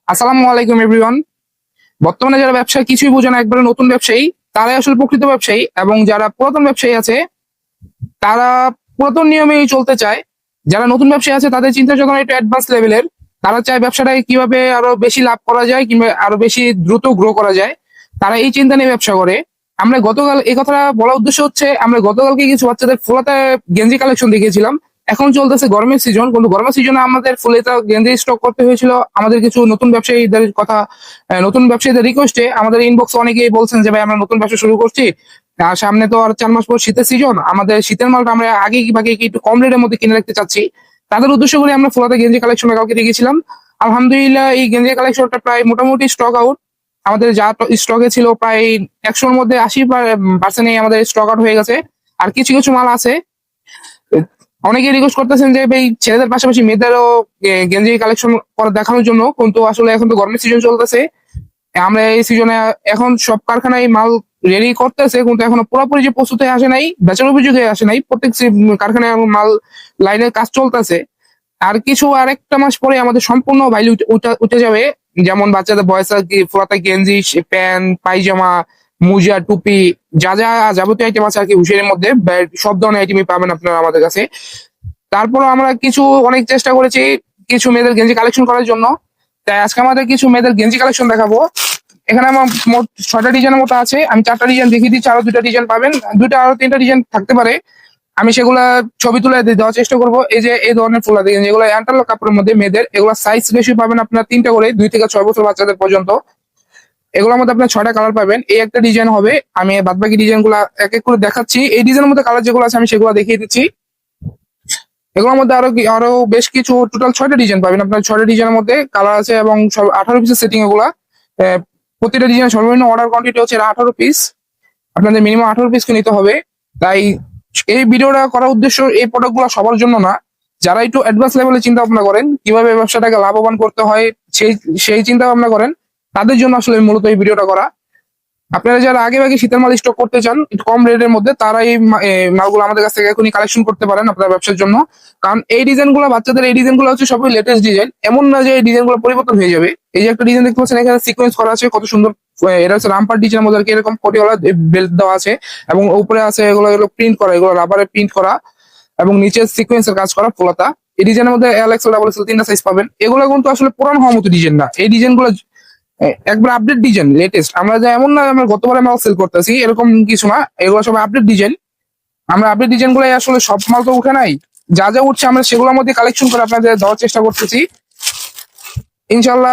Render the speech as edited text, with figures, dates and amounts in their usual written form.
আসসালামু আলাইকুম এভরিওয়ান। বর্তমানে যারা ব্যবসায় কিছুই বোঝে না, একবারে নতুন ব্যবসায়ী, তারাই আসলে প্রকৃত ব্যবসায়ী। এবং যারা পুরাতন ব্যবসায়ী আছে, তারা পুরাতন নিয়মেই চলতে চায়। যারা নতুন ব্যবসায়ী আছে, তাদের চিন্তা চেতনা একটু অ্যাডভান্স লেভেলের। তারা চায় ব্যবসাটাকে কিভাবে আরো বেশি লাভ করা যায় কিংবা আরো বেশি দ্রুত গ্রো করা যায়। তারা এই চিন্তা নিয়ে ব্যবসা করে। আমরা গতকাল এই কথাটা বলার উদ্দেশ্য হচ্ছে, আমরা গতকালকে কিছু বাচ্চাদের ফুলাতে গেঞ্জি কালেকশন দেখিয়েছিলাম। এখন চলতেছে গরমের সিজন, কিন্তু গরমের সিজনে আমাদের ফুলেটা গেঞ্জি স্টক করতে হয়েছিল। আমাদের কিছু নতুন ব্যবসায়ীদের কথা, নতুন ব্যবসায়ীদের রিকোয়েস্টে আমাদের ইনবক্সে অনেকেই বলছেন যে ভাই আমরা নতুন ব্যবসা শুরু করছি, আর সামনে তো আর 4 মাস পর শীতের সিজন, আমাদের শীতের মালটা আমরা আগে ভাগে একটু কম রেটের মধ্যে কিনে রাখতে চাচ্ছি। তাদের উদ্দেশ্য করে আমরা ফুলাতে গেঞ্জি কালেকশনটা কালকে দেখেছিলাম। আলহামদুলিল্লাহ এই গেঞ্জি কালেকশনটা প্রায় মোটামুটি স্টক আউট। আমাদের যা স্টকে ছিল প্রায় 100-এর মধ্যে 80% আমাদের স্টক আউট হয়ে গেছে। আর কিছু কিছু মাল আছে। অনেকে রিকোয়েস্ট করতেছেন যে ভাই ছেলেদের পাশাপাশি মেয়েদেরও গেঞ্জি কালেকশন করে দেখানোর জন্য, কিন্তু আসলে এখন তো গরমের সিজন চলতেছে। আমরা এই সিজনে এখন সব কারখানায় মাল রেডি করতেছে, কিন্তু এখনো পুরোপুরি যে প্রস্তুত হয়ে আসে নাই, বেচার অভিযোগে আসে নাই। প্রত্যেক কারখানায় মাল লাইনের কাজ চলতেছে। আর কিছু আরেকটা মাস পরে আমাদের সম্পূর্ণ ভাইল উঠে যাবে। যেমন বাচ্চাদের বয়স ফুলাতা গেঞ্জি, প্যান্ট, পায়জামা, মোজা, টুপি, যা যা যাবতীয় আইটেম আছে আর কি, হুশের মধ্যে সব ধরনের আইটেমই পাবেন আপনারা আমাদের কাছে। তারপরও আমরা কিছু অনেক চেষ্টা করেছি কিছু মেয়েদের গেঞ্জি কালেকশন করার জন্য। তাই আজকে আমাদের কিছু মেয়েদের গেঞ্জি কালেকশন দেখাবো। এখানে আমার মোট 6টা ডিজাইনের মতো আছে। আমি 4টা ডিজাইন দেখিয়ে দিচ্ছি, আরো 2টা ডিজাইন পাবেন, 2টা আরো 3টা ডিজাইন থাকতে পারে। আমি সেগুলা ছবি তুলে দেওয়ার চেষ্টা করবো। এই যে এই ধরনের ফুলা দেখেন, যেগুলো অ্যান্টারলক কাপড়ের মধ্যে মেয়েদের, এগুলো সাইজ বেশি পাবেন আপনার 3টা করে, 2 থেকে 6 বছর বাচ্চাদের পর্যন্ত। এগুলোর মধ্যে আপনার 6টা কালার পাবেন। এই একটা ডিজাইন হবে। আমি বাদ বাকি ডিজাইন গুলা এক এক করে দেখাচ্ছি। এই ডিজাইনের মধ্যে কালার যেগুলো আছে আমি সেগুলো দেখিয়ে দিচ্ছি। এগুলোর মধ্যে আরো বেশ কিছু, টোটাল 6টা ডিজাইন পাবেন আপনার। 6টা ডিজাইনের মধ্যে কালার আছে এবং সব 18 পিসের সেটিং এগুলা। প্রতিটা ডিজাইন সর্বনিম্ন অর্ডার কোয়ান্টিটি হচ্ছে 18 পিস। আপনাদের মিনিমাম 18 পিস নিতে হবে। তাই এই ভিডিওটা করার উদ্দেশ্য এই প্রোডাক্ট গুলো সবার জন্য না। যারা একটু অ্যাডভান্স লেভেলে চিন্তা ভাবনা করেন কিভাবে ব্যবসাটাকে লাভবান করতে হয়, সেই সেই চিন্তা ভাবনা করেন, তাদের জন্য আসলে মূলত এই ভিডিওটা করা। আপনারা যারা আগে ভাগে শীতের মাল স্টক করতে চান একটু কম রেটের মধ্যে, তারা এই মালগুলো আমাদের কাছ থেকে এখনই কালেকশন করতে পারেন আপনার ব্যবসার জন্য। কারণ এই ডিজাইন গুলো, বাচ্চাদের এই ডিজাইন গুলো হচ্ছে সবই লেটেস্ট ডিজাইন। এমন না যে এই ডিজাইন গুলো পরিবর্তন হয়ে যাবে। এই যে একটা ডিজাইন দেখতে পাচ্ছেন, এখানে সিকোয়েন্স করা আছে কত সুন্দর। এটা হচ্ছে রামপার ডিজাইনের মধ্যে আর কি, এরকম কোটিওয়ালা বেল্ট দেওয়া আছে এবং উপরে আছে এগুলো এগুলো প্রিন্ট করা, এগুলো রাবারে প্রিন্ট করা এবং নিচে সিকোয়েন্সের কাজ করা ফুলাতা। এই ডিজাইনের মধ্যে এল এক্সেল, ডাবল এক্সেল 3টা সাইজ পাবেন। এগুলো কিন্তু আসলে পুরান হওয়ার মতো ডিজাইন না। এই ডিজাইন গুলো একবার আপডেট ডিজাইন, লেটেস্ট। আমরা যে এমন না আমরা গতবারে মাল সেল করতেছি, এরকম কিছু না। এগুলো সব আপডেট ডিজাইন। আমরা আপডেট ডিজাইন গুলো আসলে সব মাল তো উঠে নাই, যা যা উঠছে আমরা সেগুলোর মধ্যে কালেকশন করে আপনাদের দেওয়ার চেষ্টা করতেছি ইনশাল্লাহ।